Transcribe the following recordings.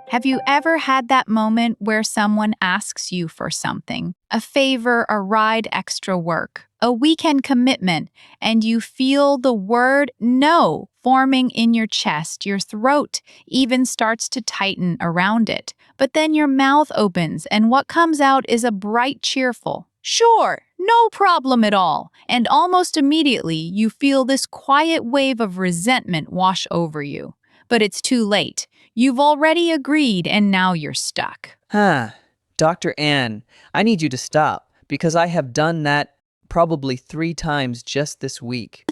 Have you ever had that moment where someone asks you for something, a favor, a ride, extra work, a weekend commitment, and you feel the word no forming in your chest, your throat even starts to tighten around it, but then your mouth opens and what comes out is a bright, cheerful, "Sure, no problem at all," and almost immediately you feel this quiet wave of resentment wash over you. But it's too late. You've already agreed and now you're stuck. Huh. Dr. Ann, I need you to stop because I have done that probably 3 times just this week.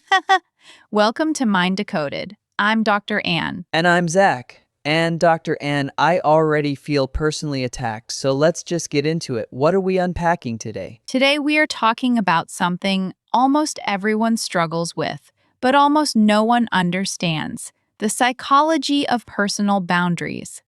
Welcome to Mind Decoded. I'm Dr. Ann. And I'm Zach. And Dr. Ann, I already feel personally attacked, so let's just get into it. What are we unpacking today? Today we are talking about something almost everyone struggles with, but almost no one understands: the psychology of personal boundaries.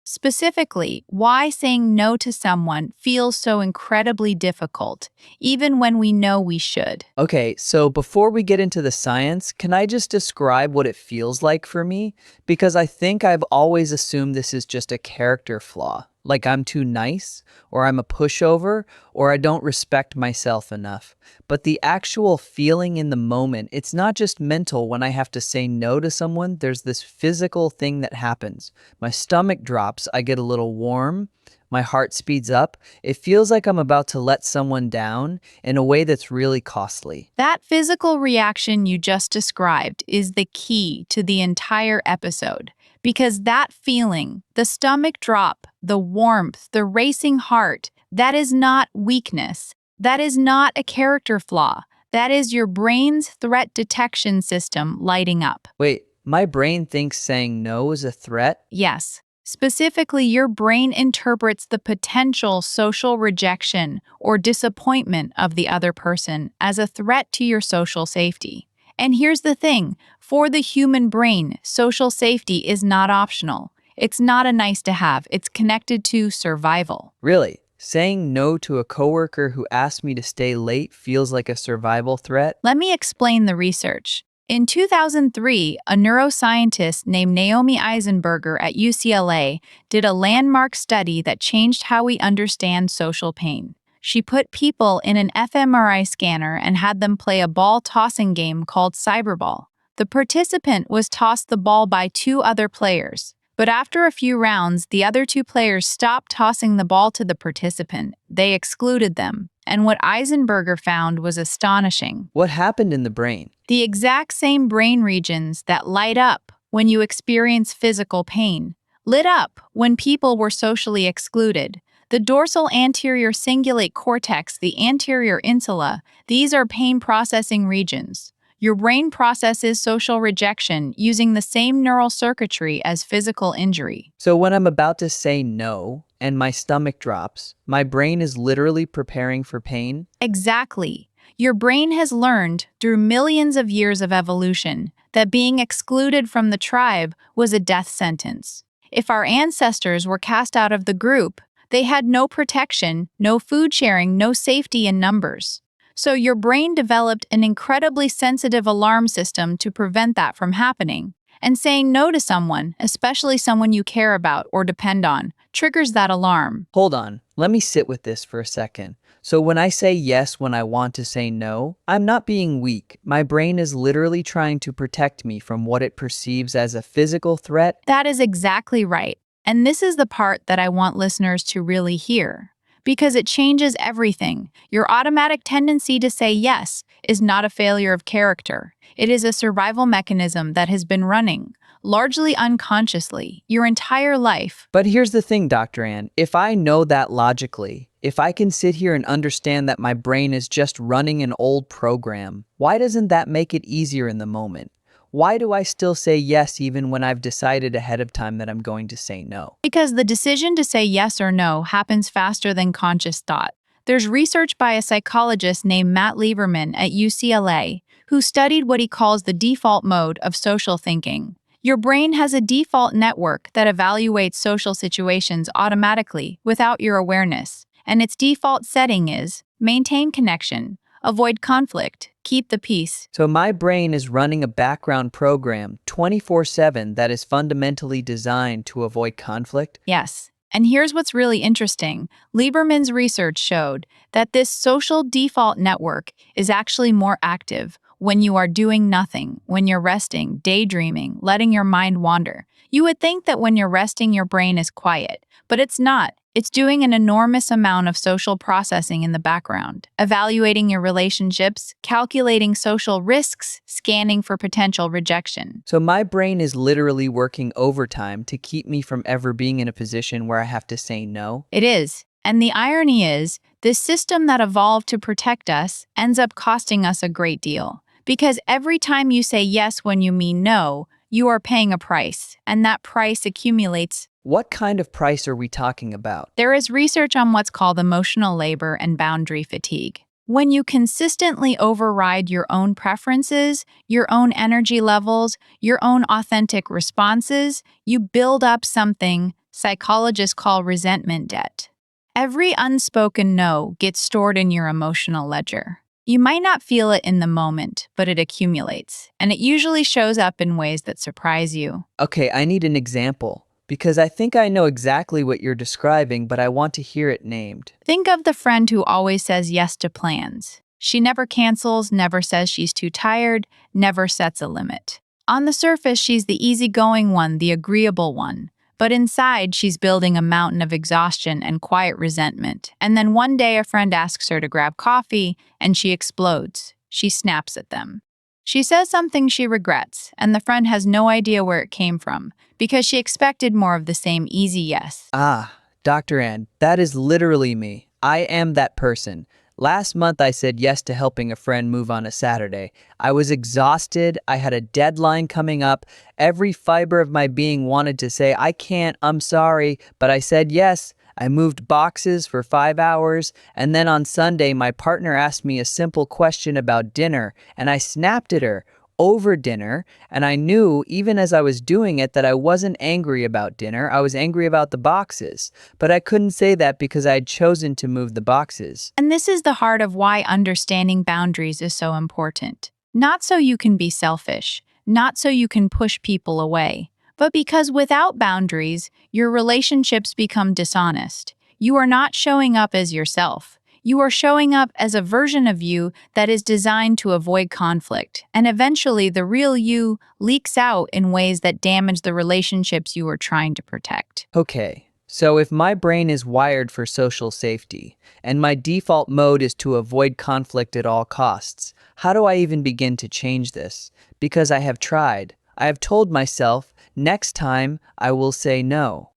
Specifically, why saying no to someone feels so incredibly difficult, even when we know we should. Okay, so before we get into the science, can I just describe what it feels like for me? Because I think I've always assumed this is just a character flaw. Like I'm too nice, or I'm a pushover, or I don't respect myself enough. But the actual feeling in the moment, it's not just mental when I have to say no to someone, there's this physical thing that happens. My stomach drops, I get a little warm, my heart speeds up. It feels like I'm about to let someone down in a way that's really costly. That physical reaction you just described is the key to the entire episode. Because that feeling, the stomach drop, the warmth, the racing heart, that is not weakness. That is not a character flaw. That is your brain's threat detection system lighting up. Wait, my brain thinks saying no is a threat? Yes. Specifically, your brain interprets the potential social rejection or disappointment of the other person as a threat to your social safety. And here's the thing: for the human brain, social safety is not optional. It's not a nice to have, it's connected to survival. Really? Saying no to a coworker who asked me to stay late feels like a survival threat? Let me explain the research. In 2003, a neuroscientist named Naomi Eisenberger at UCLA did a landmark study that changed how we understand social pain. She put people in an fMRI scanner and had them play a ball tossing game called cyberball. The participant was tossed the ball by 2 other players. But after a few rounds, the other 2 players stopped tossing the ball to the participant. They excluded them. And what Eisenberger found was astonishing. What happened in the brain? The exact same brain regions that light up when you experience physical pain lit up when people were socially excluded. The dorsal anterior cingulate cortex, the anterior insula, these are pain processing regions. Your brain processes social rejection using the same neural circuitry as physical injury. So when I'm about to say no and my stomach drops, my brain is literally preparing for pain? Exactly. Your brain has learned, through millions of years of evolution, that being excluded from the tribe was a death sentence. If our ancestors were cast out of the group, they had no protection, no food sharing, no safety in numbers. So your brain developed an incredibly sensitive alarm system to prevent that from happening. And saying no to someone, especially someone you care about or depend on, triggers that alarm. Hold on, let me sit with this for a second. So when I say yes when I want to say no, I'm not being weak. My brain is literally trying to protect me from what it perceives as a physical threat. That is exactly right. And this is the part that I want listeners to really hear. Because it changes everything. Your automatic tendency to say yes is not a failure of character. It is a survival mechanism that has been running, largely unconsciously, your entire life. But here's the thing, Dr. Ann. If I know that logically, if I can sit here and understand that my brain is just running an old program, why doesn't that make it easier in the moment? Why do I still say yes even when I've decided ahead of time that I'm going to say no? Because the decision to say yes or no happens faster than conscious thought. There's research by a psychologist named Matt Lieberman at UCLA who studied what he calls the default mode of social thinking. Your brain has a default network that evaluates social situations automatically without your awareness, and its default setting is maintain connection, Avoid conflict. Keep the peace. So my brain is running a background program 24/7 that is fundamentally designed to avoid conflict? Yes. And here's what's really interesting. Lieberman's research showed that this social default network is actually more active when you are doing nothing, when you're resting, daydreaming, letting your mind wander. You would think that when you're resting, your brain is quiet, but it's not. It's doing an enormous amount of social processing in the background, evaluating your relationships, calculating social risks, scanning for potential rejection. So my brain is literally working overtime to keep me from ever being in a position where I have to say no? It is. And the irony is, this system that evolved to protect us ends up costing us a great deal. Because every time you say yes when you mean no, you are paying a price, and that price accumulates. What kind of price are we talking about? There is research on what's called emotional labor and boundary fatigue. When you consistently override your own preferences, your own energy levels, your own authentic responses, you build up something psychologists call resentment debt. Every unspoken no gets stored in your emotional ledger. You might not feel it in the moment, but it accumulates, and it usually shows up in ways that surprise you. Okay, I need an example. Because I think I know exactly what you're describing, but I want to hear it named. Think of the friend who always says yes to plans. She never cancels, never says she's too tired, never sets a limit. On the surface, she's the easygoing one, the agreeable one. But inside, she's building a mountain of exhaustion and quiet resentment. And then one day, a friend asks her to grab coffee, and she explodes. She snaps at them. She says something she regrets, and the friend has no idea where it came from, because she expected more of the same easy yes. Ah, Dr. Ann, that is literally me. I am that person. Last month, I said yes to helping a friend move on a Saturday. I was exhausted. I had a deadline coming up. Every fiber of my being wanted to say, I can't, I'm sorry, but I said yes. I moved boxes for 5 hours, and then on Sunday, my partner asked me a simple question about dinner, and I snapped at her over dinner, and I knew, even as I was doing it, that I wasn't angry about dinner. I was angry about the boxes, but I couldn't say that because I had chosen to move the boxes. And this is the heart of why understanding boundaries is so important. Not so you can be selfish, not so you can push people away, but because without boundaries, your relationships become dishonest. You are not showing up as yourself. You are showing up as a version of you that is designed to avoid conflict, and eventually the real you leaks out in ways that damage the relationships you are trying to protect. Okay, so if my brain is wired for social safety, and my default mode is to avoid conflict at all costs, how do I even begin to change this? Because I have tried. I have told myself, next time I will say no.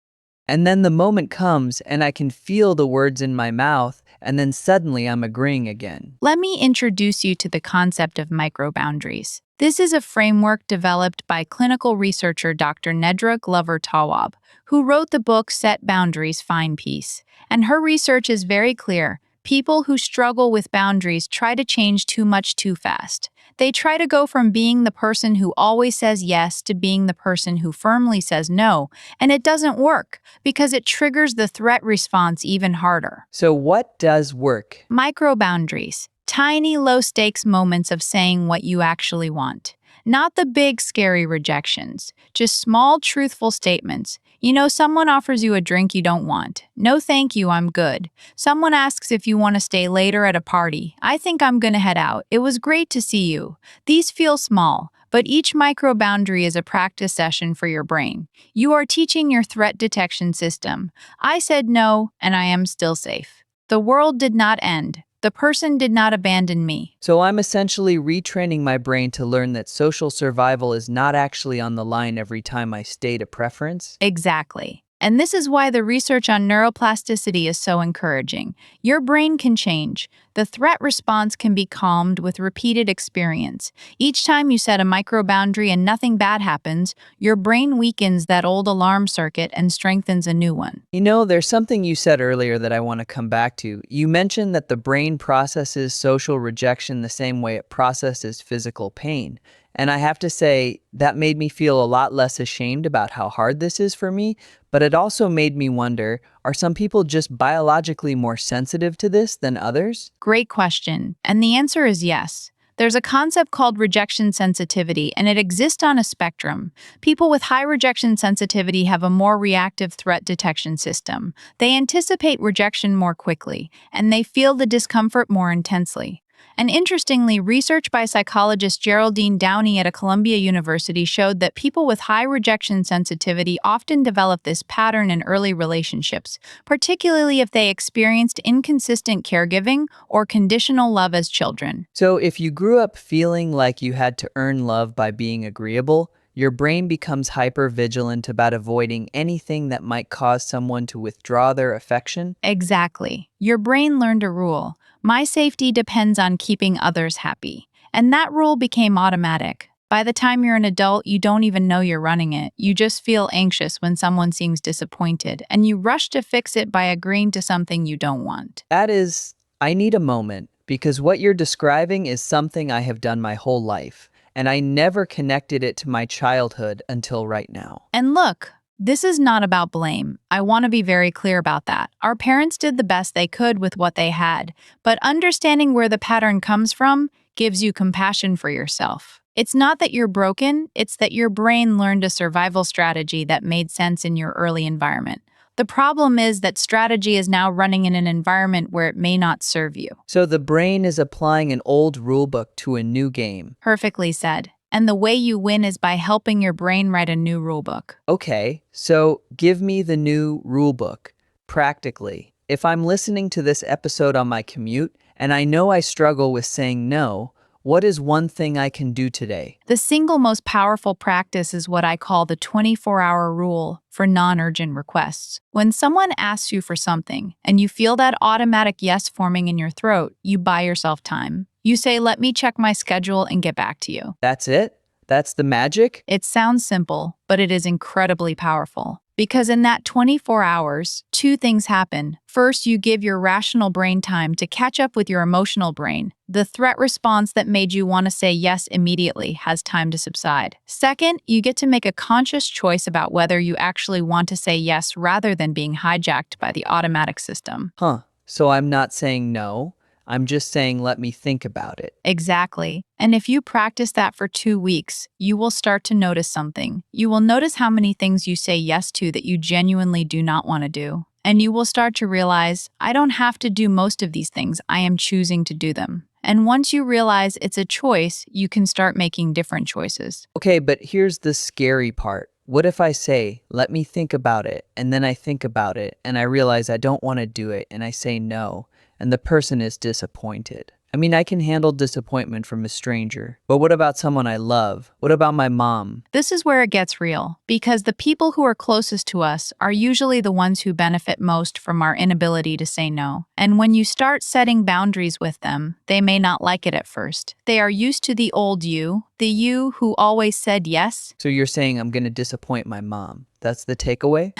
And then the moment comes and I can feel the words in my mouth, and then suddenly I'm agreeing again. Let me introduce you to the concept of microboundaries. This is a framework developed by clinical researcher Dr. Nedra Glover-Tawwab, who wrote the book Set Boundaries, Find Peace. And her research is very clear. People who struggle with boundaries try to change too much too fast. They try to go from being the person who always says yes to being the person who firmly says no, and it doesn't work because it triggers the threat response even harder. So what does work? Micro-boundaries, tiny low-stakes moments of saying what you actually want. Not the big, scary rejections, just small, truthful statements. You know, someone offers you a drink you don't want. No, thank you, I'm good. Someone asks if you want to stay later at a party. I think I'm going to head out. It was great to see you. These feel small, but each micro-boundary is a practice session for your brain. You are teaching your threat detection system. I said no, and I am still safe. The world did not end. The person did not abandon me. So I'm essentially retraining my brain to learn that social survival is not actually on the line every time I state a preference? Exactly. And this is why the research on neuroplasticity is so encouraging. Your brain can change. The threat response can be calmed with repeated experience. Each time you set a micro-boundary and nothing bad happens, your brain weakens that old alarm circuit and strengthens a new one. You know, there's something you said earlier that I want to come back to. You mentioned that the brain processes social rejection the same way it processes physical pain. And I have to say, that made me feel a lot less ashamed about how hard this is for me, but it also made me wonder, are some people just biologically more sensitive to this than others? Great question. And the answer is yes. There's a concept called rejection sensitivity, and it exists on a spectrum. People with high rejection sensitivity have a more reactive threat detection system. They anticipate rejection more quickly, and they feel the discomfort more intensely. And interestingly, research by psychologist Geraldine Downey at a Columbia University showed that people with high rejection sensitivity often develop this pattern in early relationships, particularly if they experienced inconsistent caregiving or conditional love as children. So, if you grew up feeling like you had to earn love by being agreeable, your brain becomes hyper vigilant about avoiding anything that might cause someone to withdraw their affection. Exactly. Your brain learned a rule. My safety depends on keeping others happy. And that rule became automatic. By the time you're an adult, you don't even know you're running it. You just feel anxious when someone seems disappointed, and you rush to fix it by agreeing to something you don't want. That is, I need a moment because what you're describing is something I have done my whole life, and I never connected it to my childhood until right now. And look, this is not about blame. I want to be very clear about that. Our parents did the best they could with what they had, but understanding where the pattern comes from gives you compassion for yourself. It's not that you're broken, it's that your brain learned a survival strategy that made sense in your early environment. The problem is that strategy is now running in an environment where it may not serve you. So the brain is applying an old rulebook to a new game. Perfectly said. And the way you win is by helping your brain write a new rulebook. Okay, so give me the new rulebook. Practically, if I'm listening to this episode on my commute and I know I struggle with saying no, what is one thing I can do today? The single most powerful practice is what I call the 24-hour rule for non-urgent requests. When someone asks you for something and you feel that automatic yes forming in your throat, you buy yourself time. You say, let me check my schedule and get back to you. That's it? That's the magic? It sounds simple, but it is incredibly powerful. Because in that 24 hours, two things happen. First, you give your rational brain time to catch up with your emotional brain. The threat response that made you want to say yes immediately has time to subside. Second, you get to make a conscious choice about whether you actually want to say yes rather than being hijacked by the automatic system. So I'm not saying no. I'm just saying let me think about it. Exactly. And if you practice that for 2 weeks, you will start to notice something. You will notice how many things you say yes to that you genuinely do not want to do. And you will start to realize, I don't have to do most of these things. I am choosing to do them. And once you realize it's a choice, you can start making different choices. Okay, but here's the scary part. What if I say, let me think about it, and then I think about it, and I realize I don't want to do it, and I say no, and the person is disappointed? I mean, I can handle disappointment from a stranger, but what about someone I love? What about my mom? This is where it gets real, because the people who are closest to us are usually the ones who benefit most from our inability to say no. And when you start setting boundaries with them, they may not like it at first. They are used to the old you, the you who always said yes. So you're saying I'm going to disappoint my mom. That's the takeaway?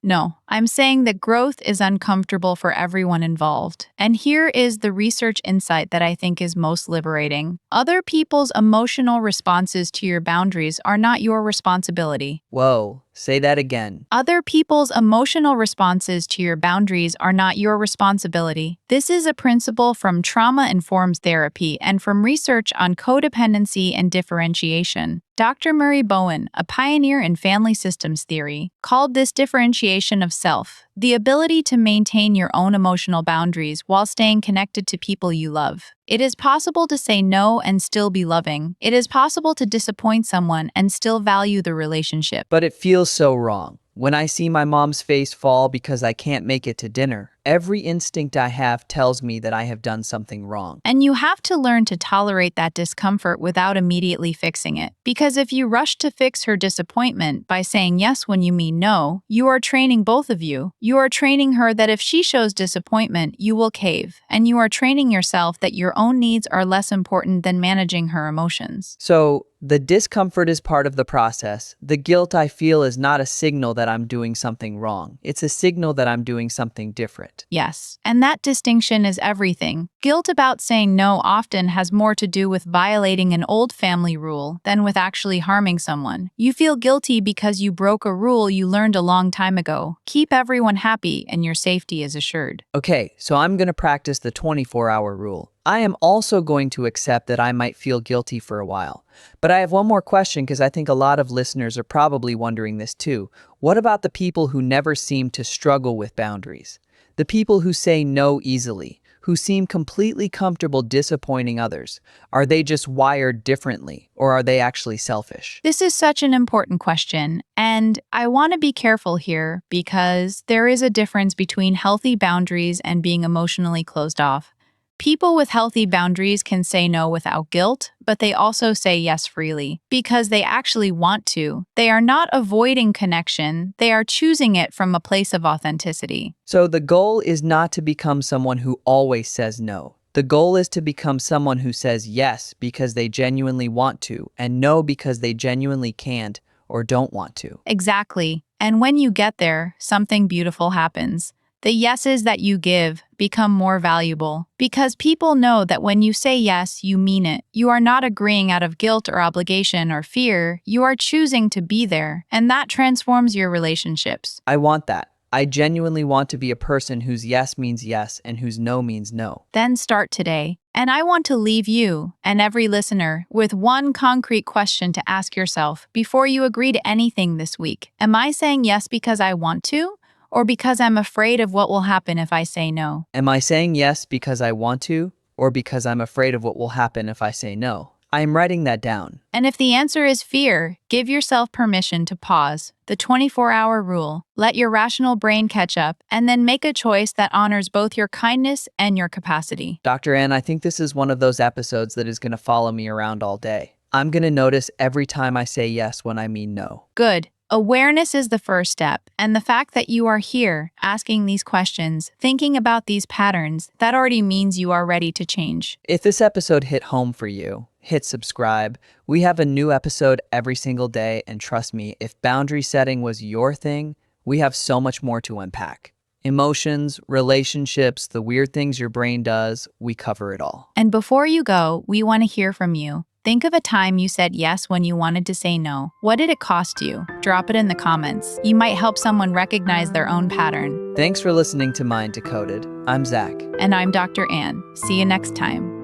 No, I'm saying that growth is uncomfortable for everyone involved. And here is the research insight that I think is most liberating. Other people's emotional responses to your boundaries are not your responsibility. Whoa, say that again. Other people's emotional responses to your boundaries are not your responsibility. This is a principle from trauma-informed therapy and from research on codependency and differentiation. Dr. Murray Bowen, a pioneer in family systems theory, called this differentiation of self, the ability to maintain your own emotional boundaries while staying connected to people you love. It is possible to say no and still be loving. It is possible to disappoint someone and still value the relationship. But it feels so wrong. When I see my mom's face fall because I can't make it to dinner, every instinct I have tells me that I have done something wrong. And you have to learn to tolerate that discomfort without immediately fixing it. Because if you rush to fix her disappointment by saying yes when you mean no, you are training both of you. You are training her that if she shows disappointment, you will cave. And you are training yourself that your own needs are less important than managing her emotions. So The discomfort is part of the process. The guilt I feel is not a signal that I'm doing something wrong. It's a signal that I'm doing something different. Yes, and that distinction is everything. Guilt about saying no often has more to do with violating an old family rule than with actually harming someone. You feel guilty because you broke a rule you learned a long time ago. Keep everyone happy and your safety is assured. Okay, so I'm going to practice the 24-hour rule. I am also going to accept that I might feel guilty for a while. But I have one more question because I think a lot of listeners are probably wondering this too. What about the people who never seem to struggle with boundaries? The people who say no easily, who seem completely comfortable disappointing others. Are they just wired differently, or are they actually selfish? This is such an important question, and I want to be careful here because there is a difference between healthy boundaries and being emotionally closed off. People with healthy boundaries can say no without guilt, but they also say yes freely because they actually want to. They are not avoiding connection, they are choosing it from a place of authenticity. So the goal is not to become someone who always says no. The goal is to become someone who says yes because they genuinely want to, and no because they genuinely can't or don't want to. Exactly. And when you get there, something beautiful happens. The yeses that you give become more valuable because people know that when you say yes, you mean it. You are not agreeing out of guilt or obligation or fear. You are choosing to be there, and that transforms your relationships. I want that. I genuinely want to be a person whose yes means yes and whose no means no. Then start today. And I want to leave you and every listener with one concrete question to ask yourself before you agree to anything this week. Am I saying yes because I want to? Or because I'm afraid of what will happen if I say no? Am I saying yes because I want to, or because I'm afraid of what will happen if I say no? I am writing that down. And if the answer is fear, give yourself permission to pause. The 24-hour rule. Let your rational brain catch up, and then make a choice that honors both your kindness and your capacity. Dr. Ann, I think this is one of those episodes that is going to follow me around all day. I'm going to notice every time I say yes when I mean no. Good. Awareness is the first step, and the fact that you are here, asking these questions, thinking about these patterns, that already means you are ready to change. If this episode hit home for you, hit subscribe. We have a new episode every single day, and trust me, if boundary setting was your thing, we have so much more to unpack. Emotions, relationships, the weird things your brain does, we cover it all. And before you go, we want to hear from you. Think of a time you said yes when you wanted to say no. What did it cost you? Drop it in the comments. You might help someone recognize their own pattern. Thanks for listening to Mind Decoded. I'm Zach. And I'm Dr. Ann. See you next time.